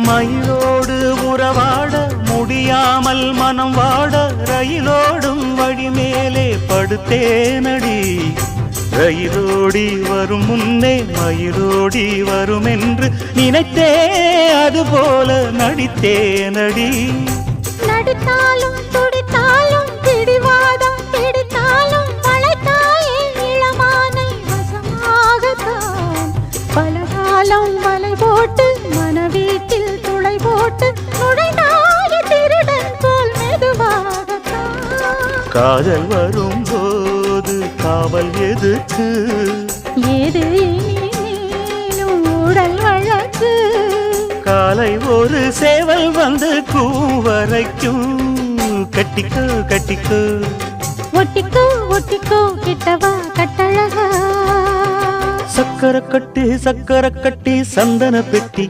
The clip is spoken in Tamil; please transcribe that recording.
மயிலோடு உறவாட முடியாமல் மனம் வாட ரயிலோடும் வழி மேலே படுத்தேனடி. ரயிலோடி வரும் முன்னே மயிலோடி வரும் என்று நினைத்தே அதுபோல நடித்தேனடி. நடித்தாலும் துடித்தாலும் பிடிவாதம் பிடித்தாலும் வளைத்தாயே இளமானை வசமாகத்தான். பலகாலம் வலை போட்டு மனவீட்டில் துளை போட்டு நுழைந்தாய திருடன் போல் மெதுவாகத்தான். காதல் வரும்போது காவல் எதுக்கு? ஏது இனிமேலும் உடல் வழக்கு. காலை ஒரு சேவல் வந்து கூவரைக்கும். கட்டிக்கோ கட்டிக்கோ ஒட்டிக்கோ ஒட்டிக்கோ கிட்டவா கட்டழகா. சக்கரை கட்டி சந்தன பெட்டி